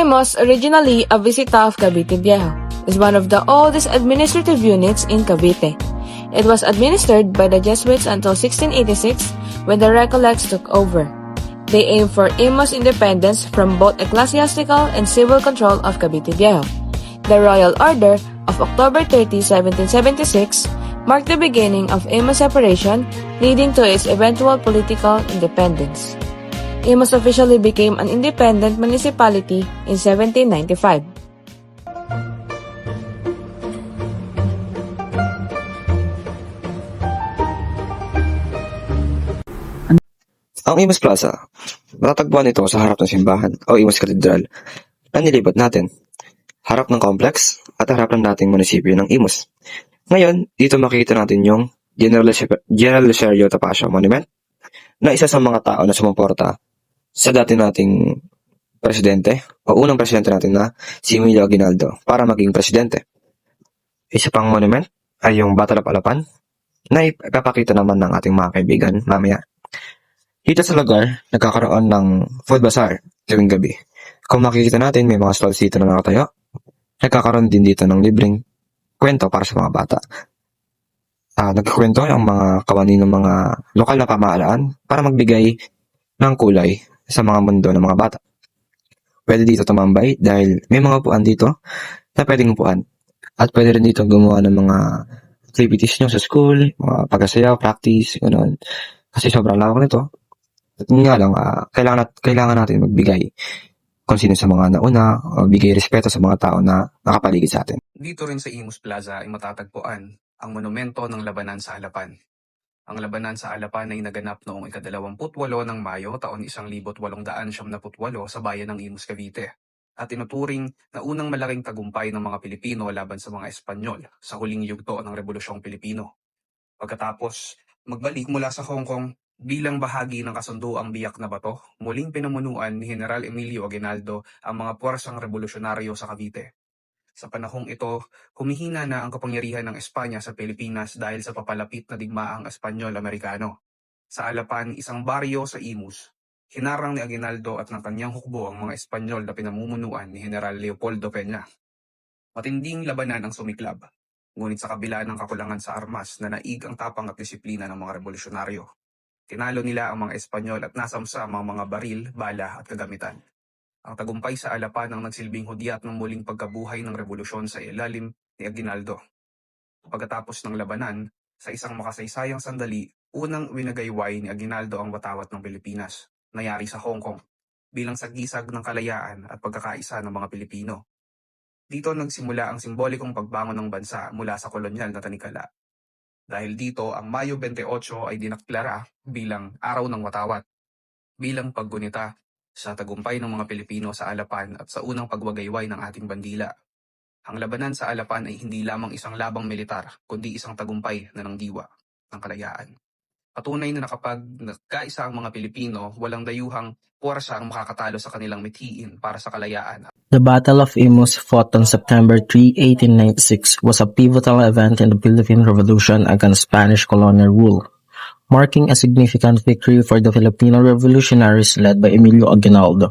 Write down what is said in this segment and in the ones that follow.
Imus, originally a visita of Cavite Viejo, is one of the oldest administrative units in Cavite. It was administered by the Jesuits until 1686 when the Recollects took over. They aimed for Imus independence from both ecclesiastical and civil control of Cavite Viejo. The Royal Order of October 30, 1776 marked the beginning of Imus separation, leading to its eventual political independence. Imus officially became an independent municipality in 1795. Ang Imus Plaza, matatagpuan ito sa harap ng simbahan o Imus Cathedral na nilipat natin, harap ng complex at harap ng dating munisipyo ng Imus. Ngayon, dito makikita natin yung General Leserio Topacio Monument na isa sa mga tao na sumuporta sa dati nating presidente o unang presidente natin na si Emilio Aguinaldo para maging presidente. Isa pang monument ay yung Battle of Alapan na ipapakita naman ng ating mga kaibigan mamaya. Dito sa lugar, nagkakaroon ng food bazaar tuwing gabi. Kung makikita natin, may mga stalls dito na nakatayo. Nagkakaroon din dito ng libreng kwento para sa mga bata. Nagkukwento ang mga kawani ng mga lokal na pamahalaan para magbigay ng kulay sa mga mundo ng mga bata. Pwede dito tumambay dahil may mga upuan dito na pwedeng upuan. At pwede rin dito gumawa ng mga activities nyo sa school, mga pagkasayaw, practice, gano'n. Kasi sobrang lawak nito. At nga lang, kailangan natin magbigay kung sino sa mga nauna o bigay respeto sa mga tao na nakapaligid sa atin. Dito rin sa Imus Plaza ay matatagpuan ang monumento ng Labanan sa Alapan. Ang Labanan sa Alapan ay naganap noong ika-28 ng Mayo taon 1878 sa bayan ng Imus, Cavite at tinuturing na unang malaking tagumpay ng mga Pilipino laban sa mga Espanyol sa huling yugto ng Rebolusyong Pilipino. Pagkatapos magbalik mula sa Hong Kong bilang bahagi ng kasunduang Biak na Bato, muling pinamunuan ni General Emilio Aguinaldo ang mga puwersang revolusyonaryo sa Cavite. Sa panahong ito, humihina na ang kapangyarihan ng Espanya sa Pilipinas dahil sa papalapit na digmaang Espanyol-Amerikano. Sa Alapan, isang baryo sa Imus, hinarang ni Aguinaldo at ng kanyang hukbo ang mga Espanyol na pinamumunuan ni General Leopoldo Peña. Matinding labanan ang sumiklab, ngunit sa kabila ng kakulangan sa armas na naig ang tapang at disiplina ng mga revolusyonaryo. Tinalo nila ang mga Espanyol at nasamsam ang mga baril, bala at kagamitan. Ang tagumpay sa Alapan ang nagsilbing hudyat ng muling pagkabuhay ng revolusyon sa ilalim ni Aguinaldo. Pagkatapos ng labanan, sa isang makasaysayang sandali, unang winagayway ni Aguinaldo ang watawat ng Pilipinas, nangyari sa Hong Kong, bilang sagisag ng kalayaan at pagkakaisa ng mga Pilipino. Dito nagsimula ang simbolikong pagbangon ng bansa mula sa kolonyal na tanikala. Dahil dito, ang Mayo 28 ay dinaklara bilang Araw ng Watawat, bilang paggunita sa tagumpay ng mga Pilipino sa Alapan at sa unang pagwagayway ng ating bandila. Ang labanan sa Alapan ay hindi lamang isang labang militar, kundi isang tagumpay na ng diwa ng kalayaan. Patunay na kapag nagkaisa ang mga Pilipino, walang dayuhang puwersa ang makakatalo sa kanilang mithiin para sa kalayaan. The Battle of Imus, fought on September 3, 1896, was a pivotal event in the Philippine Revolution against Spanish colonial rule, marking a significant victory for the Filipino revolutionaries led by Emilio Aguinaldo.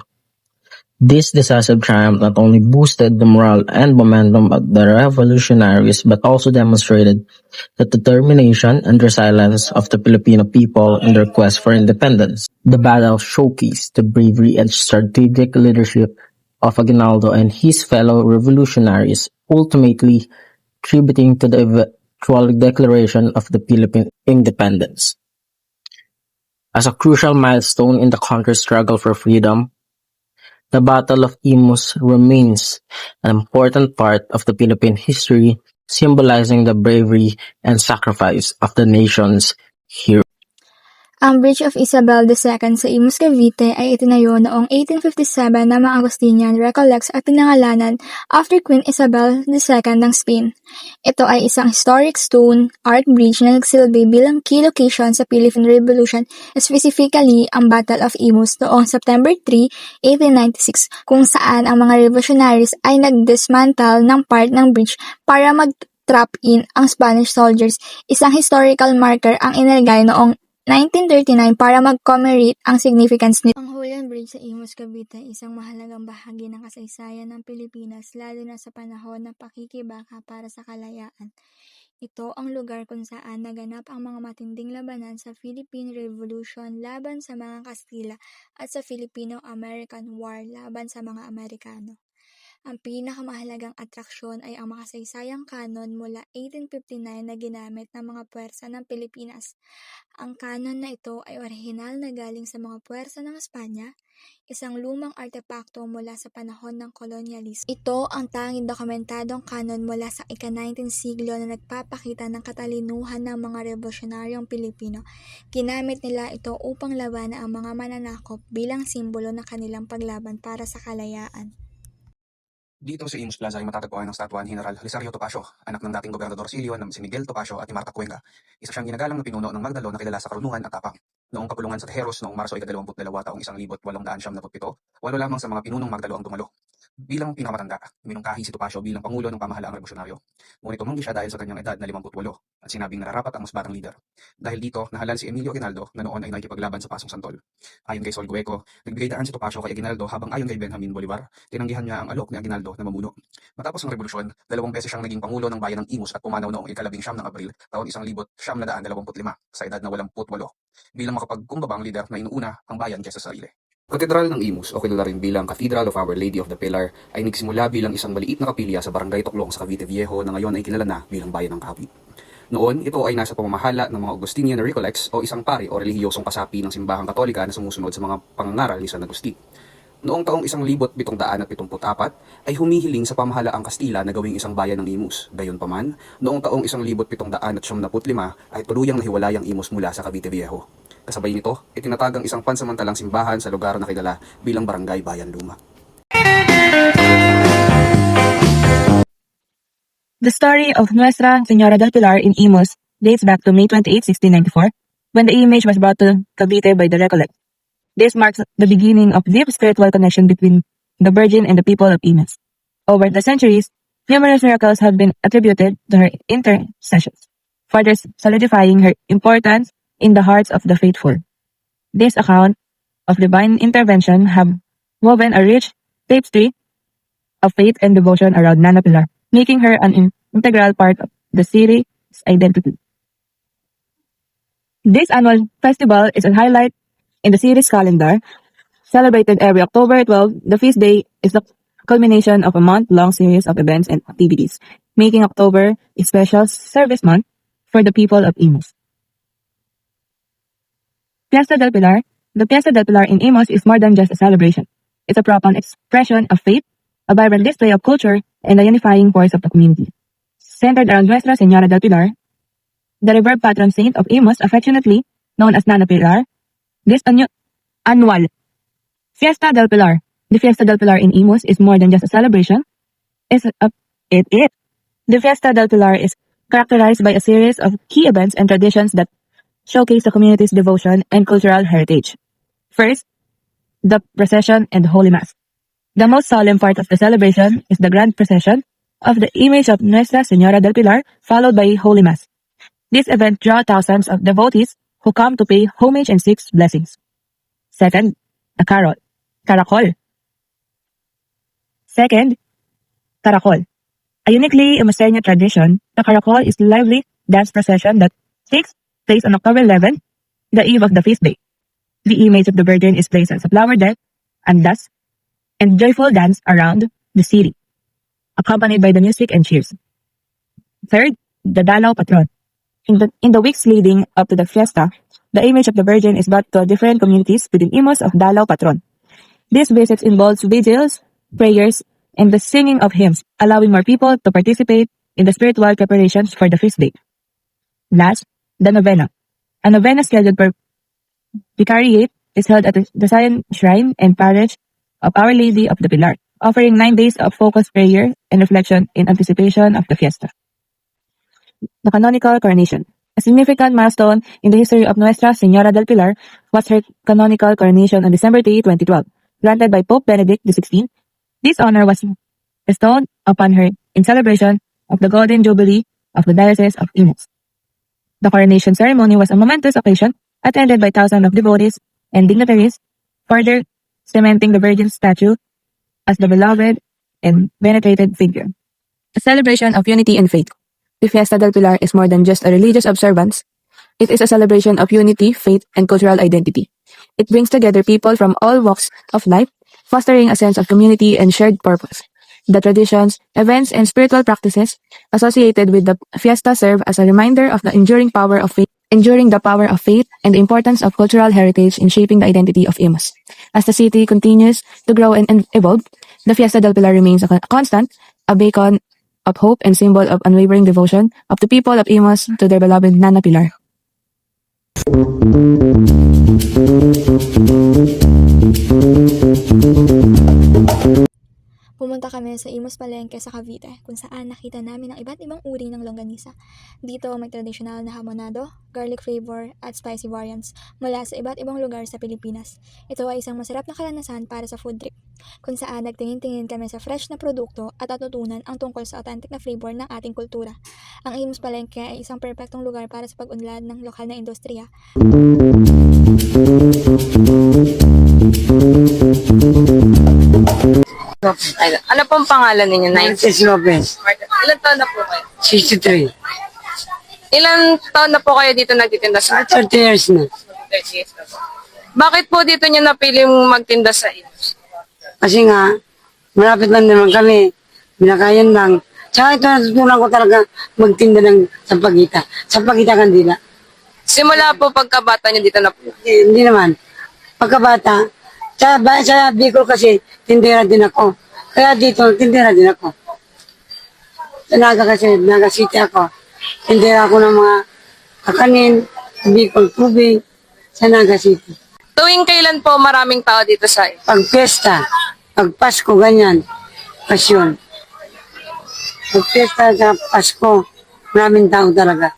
This decisive triumph not only boosted the morale and momentum of the revolutionaries but also demonstrated the determination and resilience of the Filipino people in their quest for independence. The battle showcased the bravery and strategic leadership of Aguinaldo and his fellow revolutionaries, ultimately contributing to the eventual declaration of the Philippine independence. As a crucial milestone in the country's struggle for freedom, the Battle of Imus remains an important part of the Philippine history, symbolizing the bravery and sacrifice of the nation's heroes. Ang Bridge of Isabel II sa Imus, Cavite ay itinayo noong 1857 ng mga Agustinian Recollects at pinangalanan after Queen Isabel II ng Spain. Ito ay isang historic stone art bridge na nagsilbi bilang key location sa Philippine Revolution, specifically ang Battle of Imus noong September 3, 1896, kung saan ang mga revolutionaries ay nag-dismantle ng part ng bridge para mag-trap in ang Spanish soldiers. Isang historical marker ang inilagay noong 1939 para mag-commemorate ang significance nito. Ang Julian Bridge sa Imus, Cavite ay isang mahalagang bahagi ng kasaysayan ng Pilipinas lalo na sa panahon ng pakikibaka para sa kalayaan. Ito ang lugar kung saan naganap ang mga matinding labanan sa Philippine Revolution laban sa mga Kastila at sa Filipino-American War laban sa mga Amerikano. Ang pinakamahalagang atraksyon ay ang makasaysayang kanon mula 1859 na ginamit ng mga puwersa ng Pilipinas. Ang kanon na ito ay orihinal na galing sa mga puwersa ng Espanya, isang lumang artepakto mula sa panahon ng kolonyalismo. Ito ang tanging dokumentadong kanon mula sa ika-19 siglo na nagpapakita ng katalinuhan ng mga revolusyonaryong Pilipino. Ginamit nila ito upang labanan ang mga mananakop bilang simbolo ng kanilang paglaban para sa kalayaan. Dito sa Imus Plaza ay matatagpuan ang statwa ni General Lisario Topacio, anak ng dating Gobernador Silio na si Miguel Topacio at ni Marta Cuenca. Isa siyang ginagalang na pinuno ng Magdalo na kilala sa karunungan at tapang. Noong kapulungan sa Tejeros noong Marso 22 taong 1877, walo lamang sa mga pinunong Magdalo ang dumalo. Bilang pinakamatanda, minungkahi si Topacio bilang pangulo ng pamahalaang revolusyonaryo. Ngunit tumanggi siya dahil sa kanyang edad na 58 at sinabing nararapat ang mas batang lider. Dahil dito, nahalal si Emilio Aguinaldo na noon ay nakikipaglaban sa Pasong Santol. Ayon kay Sol Gueco, nagbigay daan si Topacio kay Aguinaldo habang ayon kay Benjamin Bolivar, tinanggihan niya ang alok ni Aguinaldo na mamuno. Matapos ang revolusyon, 2 beses siyang naging pangulo ng bayan ng Imus at pumanaw noong ika-19 ng Abril taon 1925 sa edad na 88 bilang makapagkumbabang lider na inuuna ang bayan kaysa sa sarili. Katedral ng Imus o kilala rin bilang Cathedral of Our Lady of the Pillar ay nagsimula bilang isang maliit na kapilya sa Barangay Toklong sa Cavite Viejo na ngayon ay kilala na bilang Bayan ng Kawit. Noon, ito ay nasa pamamahala ng mga Augustinian Recollects o isang pari o relihiyosong kasapi ng simbahang Katolika na sumusunod sa mga pangangaral ni San Agustin. Noong taong 1774 ay humihiling sa pamahalaang Kastila na gawing isang bayan ng Imus. Gayunpaman, noong taong 1775 ay tuluyang nahiwalay ang Imus mula sa Cavite Viejo. Kasabay nito, itinatagang isang pansamantalang simbahan sa lugar na kilala bilang Barangay Bayan Luma. The story of Nuestra Señora del Pilar in Imus dates back to May 28, 1694, when the image was brought to Cavite by the Recollect. This marks the beginning of deep spiritual connection between the Virgin and the people of Imus. Over the centuries, numerous miracles have been attributed to her intercessions, further solidifying her importance in the hearts of the faithful. This account of divine intervention have woven a rich tapestry of faith and devotion around Nana Pilar, making her an integral part of the city's identity. This annual festival is a highlight in the city's calendar. Celebrated every October 12, the feast day is the culmination of a month-long series of events and activities, making October a special service month for the people of Imus. Fiesta del Pilar. The Fiesta del Pilar in Imus is more than just a celebration. It's a profound expression of faith, a vibrant display of culture, and a unifying force of the community. Centered around Nuestra Señora del Pilar, the revered patron saint of Imus, affectionately known as Nana Pilar, this annual Fiesta del Pilar. The Fiesta del Pilar in Imus is more than just a celebration. The Fiesta del Pilar is characterized by a series of key events and traditions that showcase the community's devotion and cultural heritage. First, the procession and Holy Mass. The most solemn part of the celebration is the grand procession of the image of Nuestra Señora del Pilar, followed by Holy Mass. This event draws thousands of devotees who come to pay homage and seek blessings. Second, the Caracol. Second, Caracol. A uniquely Imusenya tradition, the Caracol is a lively dance procession that takes place on October 11, the eve of the feast day. The image of the Virgin is placed as a flower deck and dust and joyful dance around the city, accompanied by the music and cheers. Third, the Dalao Patron. In the weeks leading up to the fiesta, the image of the Virgin is brought to different communities within Imus of Dalao Patron. These visits involves vigils, prayers, and the singing of hymns, allowing more people to participate in the spiritual preparations for the feast day. Last, the Novena. A novena scheduled per vicariate is held at the Zion Shrine and Parish of Our Lady of the Pilar, offering 9 days of focused prayer and reflection in anticipation of the fiesta. The canonical coronation. A significant milestone in the history of Nuestra Señora del Pilar was her canonical coronation on December 3, 2012, granted by Pope Benedict XVI. This honor was bestowed upon her in celebration of the Golden Jubilee of the Diocese of Imus. The coronation ceremony was a momentous occasion attended by thousands of devotees and dignitaries, further cementing the Virgin's statue as the beloved and venerated figure. A celebration of unity and faith. The Fiesta del Pilar is more than just a religious observance. It is a celebration of unity, faith, and cultural identity. It brings together people from all walks of life, fostering a sense of community and shared purpose. The traditions, events, and spiritual practices associated with the fiesta serve as a reminder of the enduring the power of faith and the importance of cultural heritage in shaping the identity of Imus. As the city continues to grow and evolve, the Fiesta del Pilar remains a constant, a beacon of hope and symbol of unwavering devotion of the people of Imus to their beloved Nana Pilar. Pumunta kami sa Imus Palengke sa Cavite, kung saan nakita namin ang iba't ibang uri ng longganisa. Dito may tradisyonal na hamonado, garlic flavor, at spicy variants mula sa iba't ibang lugar sa Pilipinas. Ito ay isang masarap na karanasan para sa food trip, kung saan nagtingin-tingin kami sa fresh na produkto at natutunan ang tungkol sa authentic na flavor ng ating kultura. Ang Imus Palengke ay isang perpektong lugar para sa pag-unlad ng lokal na industriya. Ano pong pangalan ninyo, Nay? Martes Lopez, Ilan taon na po kayo? 63. Ilan taon na po kayo dito nagtitinda sa 30 years na. 30 years na po. Bakit po dito nyo napili magtinda sa Imus? Kasi nga, malapit lang naman kami. Binakayan lang. Tsaka ito natutunan ko talaga magtinda ng sampagita. Sampagita kandila. Simula po pagkabata nyo dito na po. Hindi naman. Pagkabata, sa Bicol kasi, tindera din ako. Kaya dito, tindera din ako. Sa Naga kasi, Naga City ako. Tindera ako ng mga kakanin, Bicol tubig, sa Naga City. Tuwing kailan po maraming tao dito sa Imus? Pag piyesta, pag Pasko, ganyan, pasyon. Pag piyesta sa Pasko, maraming tao talaga.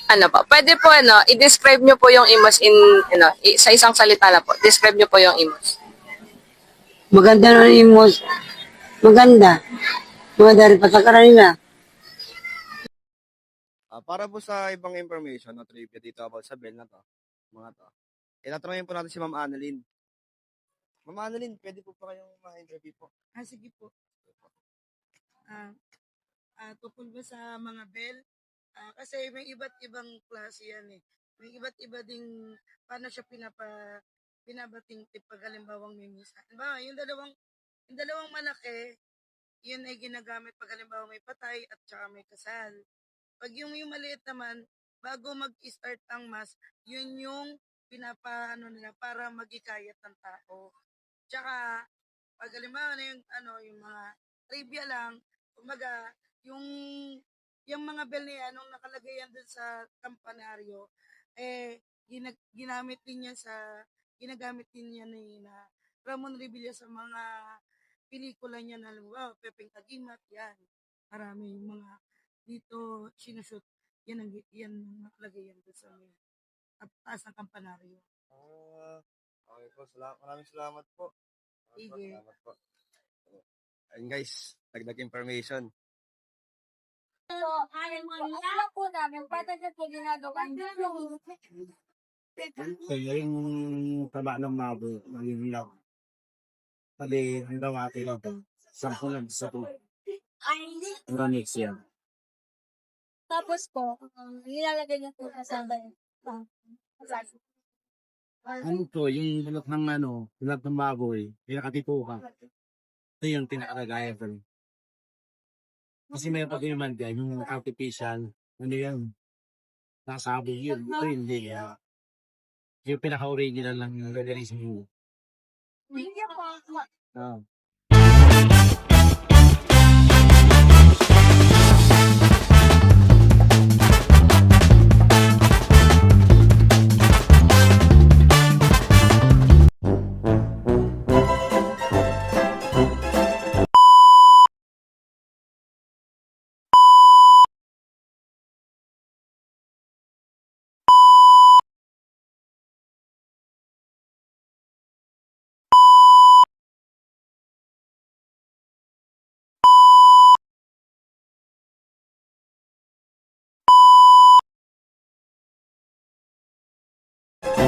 Ano po? Pwede po i-describe nyo po yung Imus sa isang salita na po. Describe nyo po yung Imus. Maganda na Imus, maganda. Maganda rin patakaran nila. Para po sa ibang information o trivia dito about sa Bell na to, mga to, tatanungin po natin si Ma'am Annalyn. Ma'am Annalyn, pwede po pa kayong ma-interview po? Sige po. Tungkol ba sa mga bell? Kasi may iba't ibang klase yan eh. May iba't iba ding paano siya pinabating pag halimbawang may misa. Halimbawa, yung dalawang malaki, yun ay ginagamit pag halimbawa may patay at saka may kasal. Pag yung maliit naman, bago mag-start ang mass, yun yung pinapaano nila para magikayat ng tao. Tsaka, pag halimbawa na yung mga trivia lang, kumbaga, yung mga bell na yan, nung nakalagay yan dun sa kampanaryo, ginagamit din yan na Ramon Revilla sa mga pelikula niya na, Pepeng Agimat, yan. Marami yung mga dito sinushoot, yan nakalagay yan dun sa taas ng kampanaryo. Okay po, maraming salamat po. Sige. Salamat po. Ayun guys, dagdag information. Kaya yung taba ng mabo, magiging lang. Pali, ang daw atin lang. 10 lang sa po. Hanggang next year. Tapos po, nilalagay niya po sa Ano to, yung bulok ng bulok ng baboy, pinakatipukan. Ito yung pinakagaya ko. Kasi may pag naman dyan, yung artificial, yan, nasabog yun. Ito hindi. Yung pinaka-original lang yung organismo. Hindi po.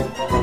Bye.